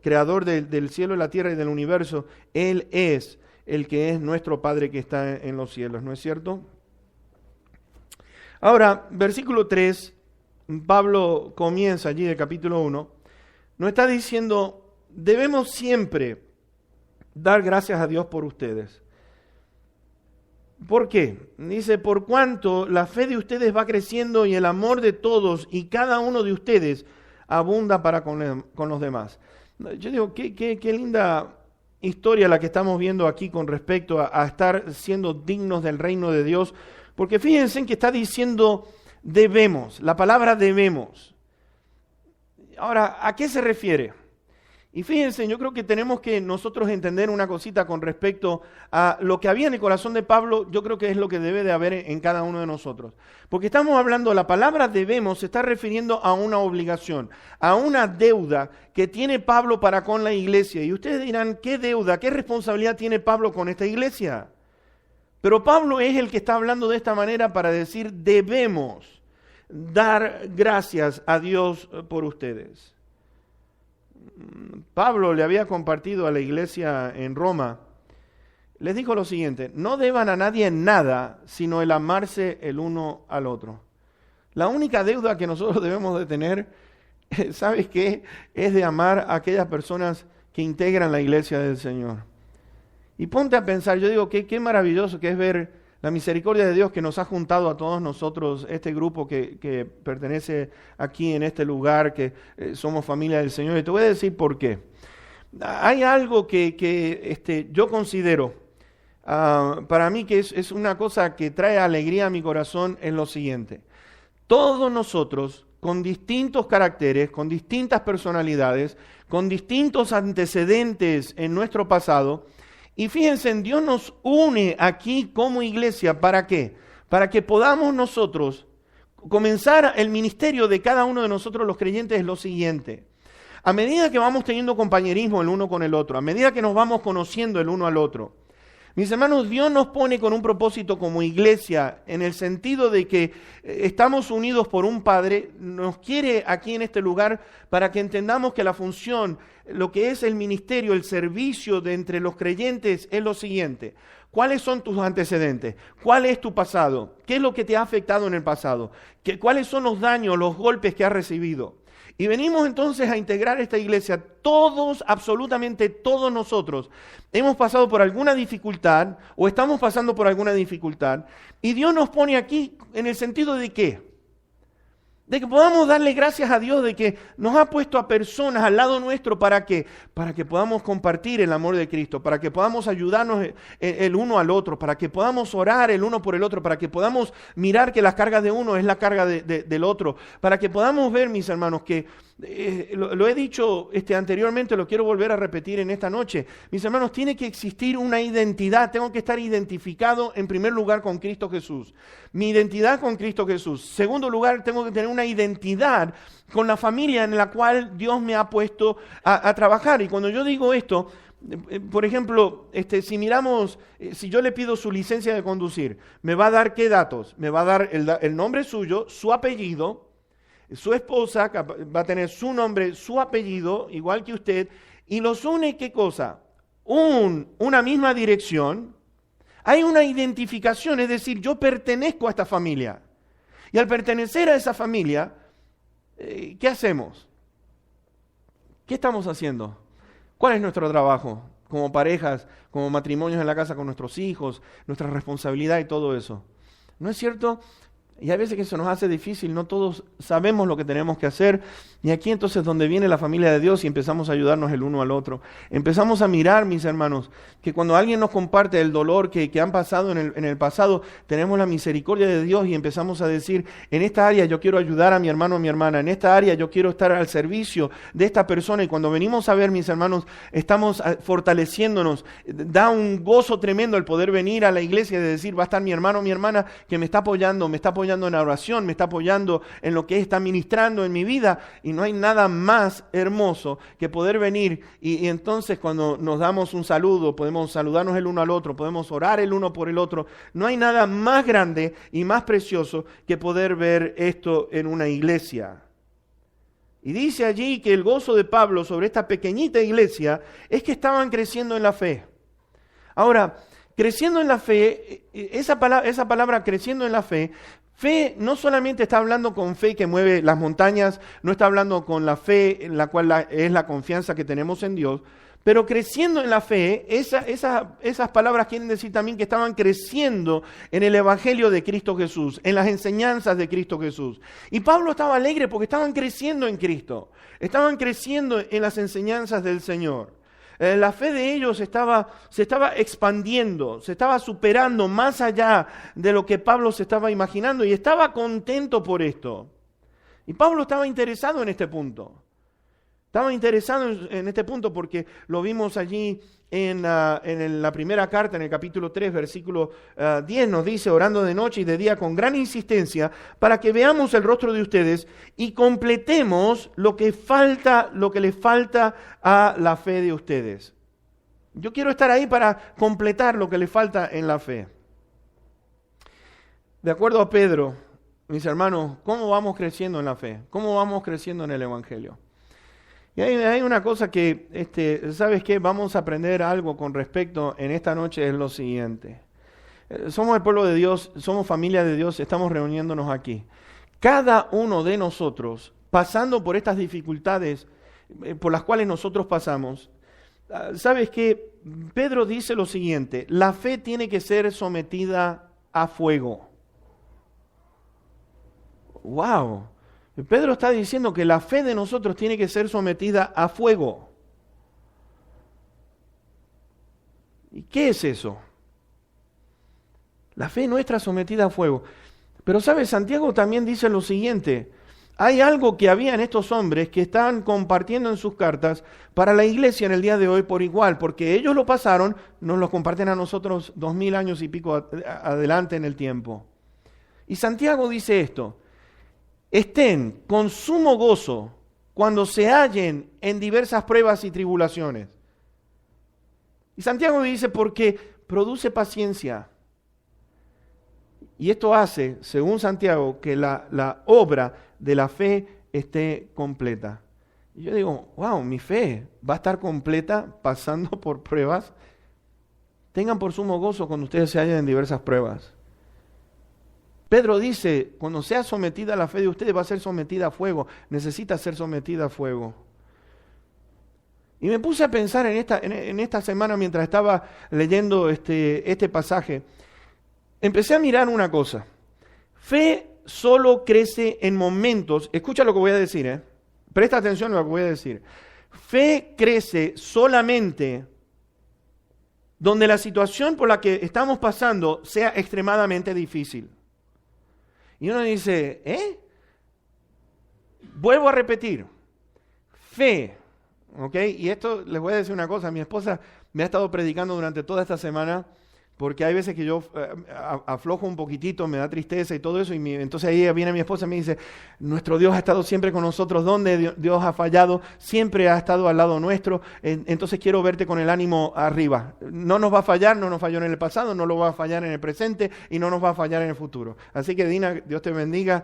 creador del cielo y la tierra y del universo, Él es el que es nuestro Padre que está en los cielos, ¿no es cierto? Ahora, versículo 3, Pablo comienza allí del capítulo 1, nos está diciendo, debemos siempre dar gracias a Dios por ustedes. ¿Por qué? Dice, por cuanto la fe de ustedes va creciendo y el amor de todos y cada uno de ustedes abunda para con los demás. Yo digo, qué linda historia la que estamos viendo aquí con respecto a estar siendo dignos del reino de Dios, porque fíjense en que está diciendo debemos, la palabra debemos. Ahora, ¿a qué se refiere? Y fíjense, yo creo que tenemos que nosotros entender una cosita con respecto a lo que había en el corazón de Pablo, yo creo que es lo que debe de haber en cada uno de nosotros. Porque estamos hablando, la palabra debemos se está refiriendo a una obligación, a una deuda que tiene Pablo para con la iglesia. Y ustedes dirán, ¿qué deuda, qué responsabilidad tiene Pablo con esta iglesia? Pero Pablo es el que está hablando de esta manera para decir, debemos dar gracias a Dios por ustedes. Pablo le había compartido a la iglesia en Roma, les dijo lo siguiente, no deban a nadie nada, sino el amarse el uno al otro. La única deuda que nosotros debemos de tener, ¿sabes qué? Es de amar a aquellas personas que integran la iglesia del Señor. Y ponte a pensar, yo digo, qué maravilloso que es ver la misericordia de Dios que nos ha juntado a todos nosotros, este grupo que pertenece aquí en este lugar, que somos familia del Señor. Y te voy a decir por qué. Hay algo que yo considero, para mí que es una cosa que trae alegría a mi corazón, es lo siguiente. Todos nosotros, con distintos caracteres, con distintas personalidades, con distintos antecedentes en nuestro pasado, y fíjense, Dios nos une aquí como iglesia, ¿para qué? Para que podamos nosotros comenzar el ministerio de cada uno de nosotros los creyentes es lo siguiente. A medida que vamos teniendo compañerismo el uno con el otro, a medida que nos vamos conociendo el uno al otro, mis hermanos, Dios nos pone con un propósito como iglesia, en el sentido de que estamos unidos por un Padre, nos quiere aquí en este lugar para que entendamos que la función, lo que es el ministerio, el servicio de entre los creyentes es lo siguiente. ¿Cuáles son tus antecedentes? ¿Cuál es tu pasado? ¿Qué es lo que te ha afectado en el pasado? ¿Cuáles son los daños, los golpes que has recibido? Y venimos entonces a integrar esta iglesia. Todos, absolutamente todos nosotros, hemos pasado por alguna dificultad o estamos pasando por alguna dificultad. Y Dios nos pone aquí en el sentido de ¿qué? De que podamos darle gracias a Dios de que nos ha puesto a personas al lado nuestro ¿para qué? Para que podamos compartir el amor de Cristo, para que podamos ayudarnos el uno al otro, para que podamos orar el uno por el otro, para que podamos mirar que la carga de uno es la carga del otro, para que podamos ver, mis hermanos, que lo he dicho anteriormente, lo quiero volver a repetir en esta noche. Mis hermanos, tiene que existir una identidad, tengo que estar identificado en primer lugar con Cristo Jesús. Mi identidad con Cristo Jesús. Segundo lugar, tengo que tener una identidad con la familia en la cual Dios me ha puesto a trabajar. Y cuando yo digo esto, por ejemplo, si miramos, si yo le pido su licencia de conducir, ¿me va a dar qué datos? Me va a dar el nombre suyo, su apellido. Su esposa va a tener su nombre, su apellido, igual que usted, y los une, ¿qué cosa? Una misma dirección. Hay una identificación, es decir, yo pertenezco a esta familia. Y al pertenecer a esa familia, ¿qué hacemos? ¿Qué estamos haciendo? ¿Cuál es nuestro trabajo? Como parejas, como matrimonios en la casa con nuestros hijos, nuestra responsabilidad y todo eso. ¿No es cierto? Y hay veces que eso nos hace difícil, no todos sabemos lo que tenemos que hacer. Y aquí entonces donde viene la familia de Dios y empezamos a ayudarnos el uno al otro. Empezamos a mirar, mis hermanos, que cuando alguien nos comparte el dolor que han pasado en el pasado, tenemos la misericordia de Dios y empezamos a decir, en esta área yo quiero ayudar a mi hermano o mi hermana, en esta área yo quiero estar al servicio de esta persona. Y cuando venimos a ver, mis hermanos, estamos fortaleciéndonos. Da un gozo tremendo el poder venir a la iglesia y decir, va a estar mi hermano o mi hermana que me está apoyando en oración, me está apoyando en lo que está ministrando en mi vida, y no hay nada más hermoso que poder venir y entonces cuando nos damos un saludo, podemos saludarnos el uno al otro, podemos orar el uno por el otro. No hay nada más grande y más precioso que poder ver esto en una iglesia. Y dice allí que el gozo de Pablo sobre esta pequeñita iglesia es que estaban creciendo en la fe. Ahora, creciendo en la fe, esa palabra creciendo en la fe, fe no solamente está hablando con fe que mueve las montañas, no está hablando con la fe en la cual es la confianza que tenemos en Dios, pero creciendo en la fe, esas palabras quieren decir también que estaban creciendo en el Evangelio de Cristo Jesús, en las enseñanzas de Cristo Jesús. Y Pablo estaba alegre porque estaban creciendo en Cristo, estaban creciendo en las enseñanzas del Señor. La fe de ellos se estaba expandiendo, se estaba superando más allá de lo que Pablo se estaba imaginando y estaba contento por esto. Y Pablo estaba interesado en este punto. Estaba interesado en este punto porque lo vimos allí en la primera carta, en el capítulo 3, versículo 10, nos dice, orando de noche y de día con gran insistencia, para que veamos el rostro de ustedes y completemos lo que les falta a la fe de ustedes. Yo quiero estar ahí para completar lo que les falta en la fe. De acuerdo a Pedro, mis hermanos, ¿cómo vamos creciendo en la fe? ¿Cómo vamos creciendo en el Evangelio? Y hay una cosa que, ¿sabes qué? Vamos a aprender algo con respecto en esta noche, es lo siguiente. Somos el pueblo de Dios, somos familia de Dios, estamos reuniéndonos aquí. Cada uno de nosotros, pasando por estas dificultades por las cuales nosotros pasamos, ¿sabes qué? Pedro dice lo siguiente, la fe tiene que ser sometida a fuego. ¡Wow! Pedro está diciendo que la fe de nosotros tiene que ser sometida a fuego. ¿Y qué es eso? La fe nuestra sometida a fuego. Pero ¿sabes? Santiago también dice lo siguiente. Hay algo que había en estos hombres que estaban compartiendo en sus cartas para la iglesia en el día de hoy por igual, porque ellos lo pasaron, nos lo comparten a nosotros 2000 años y pico adelante en el tiempo. Y Santiago dice esto. Estén con sumo gozo cuando se hallen en diversas pruebas y tribulaciones. Y Santiago dice, porque produce paciencia. Y esto hace, según Santiago, que la obra de la fe esté completa. Y yo digo, wow, mi fe va a estar completa pasando por pruebas. Tengan por sumo gozo cuando ustedes se hallen en diversas pruebas. Pedro dice, cuando sea sometida la fe de ustedes va a ser sometida a fuego, necesita ser sometida a fuego. Y me puse a pensar en esta semana mientras estaba leyendo este pasaje, empecé a mirar una cosa. Fe solo crece en momentos, escucha lo que voy a decir, presta atención a lo que voy a decir. Fe crece solamente donde la situación por la que estamos pasando sea extremadamente difícil. Y uno dice, Vuelvo a repetir, fe, ¿ok? Y esto les voy a decir una cosa, mi esposa me ha estado predicando durante toda esta semana, porque hay veces que yo aflojo un poquitito, me da tristeza y todo eso, y entonces ahí viene mi esposa y me dice, nuestro Dios ha estado siempre con nosotros, ¿dónde Dios ha fallado? Siempre ha estado al lado nuestro, entonces quiero verte con el ánimo arriba. No nos va a fallar, no nos falló en el pasado, no lo va a fallar en el presente y no nos va a fallar en el futuro. Así que Dina, Dios te bendiga.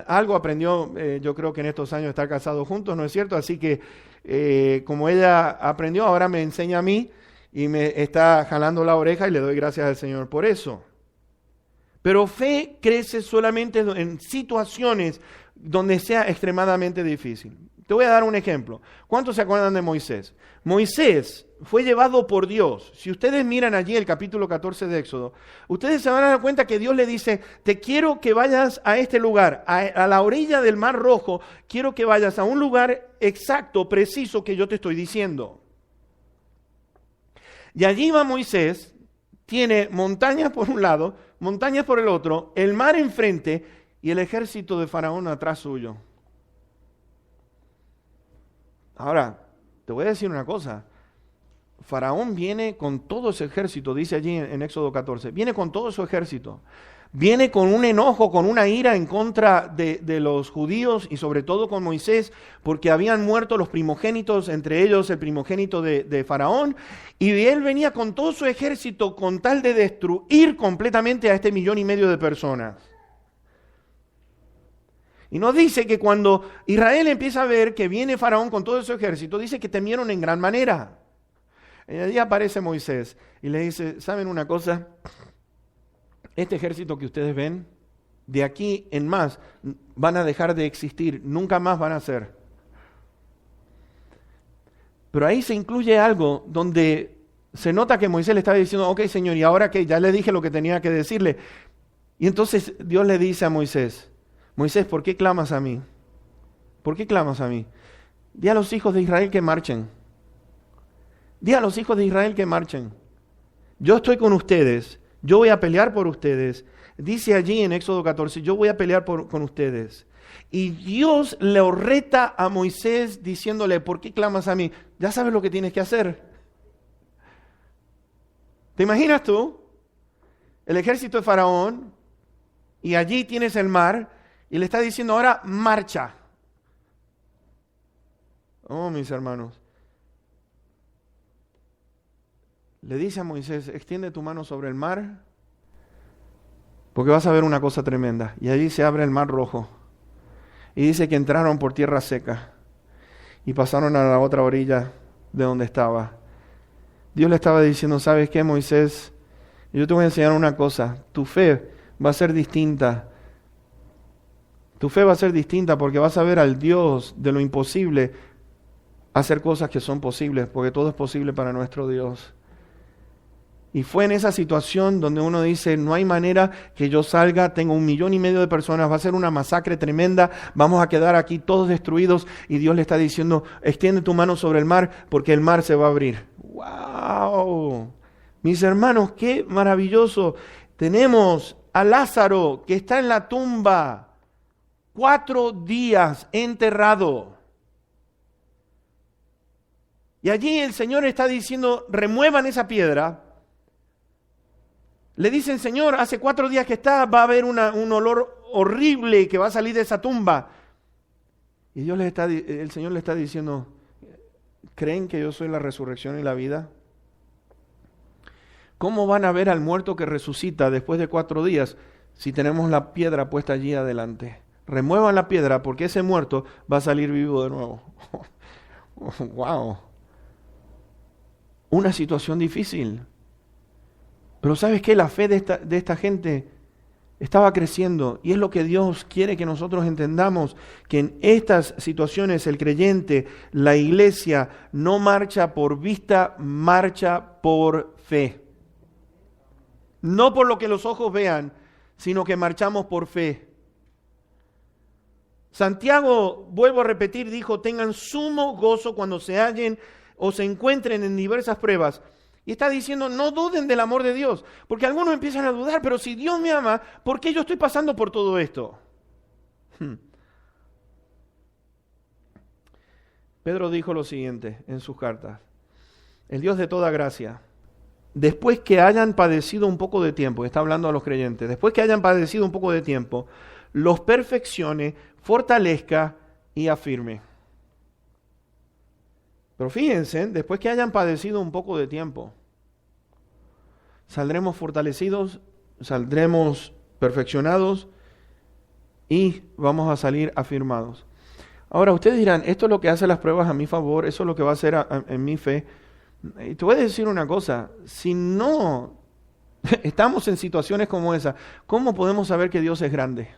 Algo aprendió, yo creo que en estos años de estar casados juntos, ¿no es cierto? Así que como ella aprendió, ahora me enseña a mí, y me está jalando la oreja y le doy gracias al Señor por eso. Pero fe crece solamente en situaciones donde sea extremadamente difícil. Te voy a dar un ejemplo. ¿Cuántos se acuerdan de Moisés? Moisés fue llevado por Dios. Si ustedes miran allí el capítulo 14 de Éxodo, ustedes se van a dar cuenta que Dios le dice, te quiero que vayas a este lugar, a la orilla del Mar Rojo, quiero que vayas a un lugar exacto, preciso que yo te estoy diciendo. Y allí va Moisés, tiene montañas por un lado, montañas por el otro, el mar enfrente y el ejército de Faraón atrás suyo. Ahora, te voy a decir una cosa. Faraón viene con todo ese ejército, dice allí en Éxodo 14, viene con todo su ejército. Viene con un enojo, con una ira en contra de los judíos y sobre todo con Moisés, porque habían muerto los primogénitos, entre ellos el primogénito de Faraón, y él venía con todo su ejército con tal de destruir completamente a 1,5 millones de personas. Y nos dice que cuando Israel empieza a ver que viene Faraón con todo su ejército, dice que temieron en gran manera. Y allí aparece Moisés y le dice, ¿saben una cosa? Este ejército que ustedes ven, de aquí en más van a dejar de existir, nunca más van a ser. Pero ahí se incluye algo donde se nota que Moisés le estaba diciendo, ok, Señor, ¿y ahora qué? Ya le dije lo que tenía que decirle. Y entonces Dios le dice a Moisés, Moisés, ¿por qué clamas a mí? ¿Por qué clamas a mí? Di a los hijos de Israel que marchen. Di a los hijos de Israel que marchen. Yo estoy con ustedes. Yo voy a pelear por ustedes. Dice allí en Éxodo 14, yo voy a pelear con ustedes. Y Dios le reta a Moisés diciéndole, ¿por qué clamas a mí? Ya sabes lo que tienes que hacer. ¿Te imaginas tú? El ejército de Faraón, y allí tienes el mar, y le está diciendo ahora, marcha. Oh, mis hermanos. Le dice a Moisés, extiende tu mano sobre el mar, porque vas a ver una cosa tremenda. Y allí se abre el mar rojo. Y dice que entraron por tierra seca y pasaron a la otra orilla de donde estaba. Dios le estaba diciendo, ¿sabes qué, Moisés? Yo te voy a enseñar una cosa. Tu fe va a ser distinta. Tu fe va a ser distinta porque vas a ver al Dios de lo imposible hacer cosas que son posibles, porque todo es posible para nuestro Dios. Y fue en esa situación donde uno dice, no hay manera que yo salga, tengo 1,5 millones de personas, va a ser una masacre tremenda, vamos a quedar aquí todos destruidos. Y Dios le está diciendo, extiende tu mano sobre el mar, porque el mar se va a abrir. ¡Wow! Mis hermanos, qué maravilloso. Tenemos a Lázaro que está en la tumba, 4 días enterrado. Y allí el Señor está diciendo, remuevan esa piedra. Le dicen, Señor, hace 4 días que está, va a haber un olor horrible que va a salir de esa tumba. Y el Señor le está diciendo, ¿creen que yo soy la resurrección y la vida? ¿Cómo van a ver al muerto que resucita después de 4 días si tenemos la piedra puesta allí adelante? Remuevan la piedra porque ese muerto va a salir vivo de nuevo. ¡Wow! Una situación difícil. Pero ¿sabes qué? La fe de esta gente estaba creciendo. Y es lo que Dios quiere que nosotros entendamos. Que en estas situaciones el creyente, la iglesia, no marcha por vista, marcha por fe. No por lo que los ojos vean, sino que marchamos por fe. Santiago, vuelvo a repetir, dijo, tengan sumo gozo cuando se hallen o se encuentren en diversas pruebas. Y está diciendo, no duden del amor de Dios, porque algunos empiezan a dudar, pero si Dios me ama, ¿por qué yo estoy pasando por todo esto? Pedro dijo lo siguiente en sus cartas, el Dios de toda gracia, después que hayan padecido un poco de tiempo, está hablando a los creyentes, después que hayan padecido un poco de tiempo, los perfeccione, fortalezca y afirme. Pero fíjense, después que hayan padecido un poco de tiempo, saldremos fortalecidos, saldremos perfeccionados y vamos a salir afirmados. Ahora, ustedes dirán, esto es lo que hace las pruebas a mi favor, eso es lo que va a hacer en mi fe. Y te voy a decir una cosa, si no estamos en situaciones como esa, ¿cómo podemos saber que Dios es grande?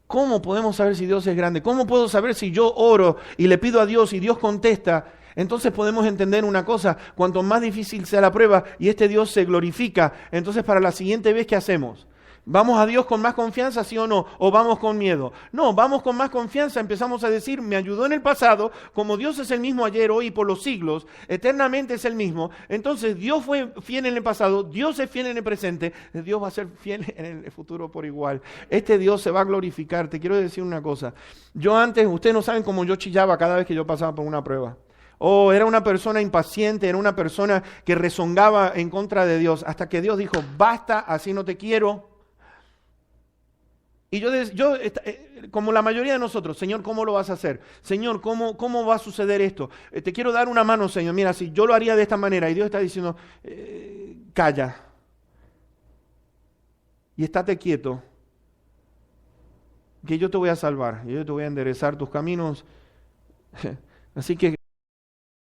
¿Cómo podemos saber si Dios es grande? ¿Cómo puedo saber si yo oro y le pido a Dios y Dios contesta? Entonces podemos entender una cosa, cuanto más difícil sea la prueba y este Dios se glorifica, entonces para la siguiente vez, ¿qué hacemos? ¿Vamos a Dios con más confianza, sí o no? ¿O vamos con miedo? No, vamos con más confianza, empezamos a decir, me ayudó en el pasado, como Dios es el mismo ayer, hoy y por los siglos, eternamente es el mismo, entonces Dios fue fiel en el pasado, Dios es fiel en el presente, Dios va a ser fiel en el futuro por igual. Este Dios se va a glorificar. Te quiero decir una cosa, yo antes, ustedes no saben cómo yo chillaba cada vez que yo pasaba por una prueba. Era una persona impaciente, era una persona que rezongaba en contra de Dios, hasta que Dios dijo, basta, así no te quiero. Y yo, como la mayoría de nosotros, Señor, ¿cómo lo vas a hacer? Señor, ¿cómo va a suceder esto? Te quiero dar una mano, Señor. Mira, si yo lo haría de esta manera. Y Dios está diciendo, calla. Y estate quieto. que yo te voy a salvar, yo te voy a enderezar tus caminos. Así que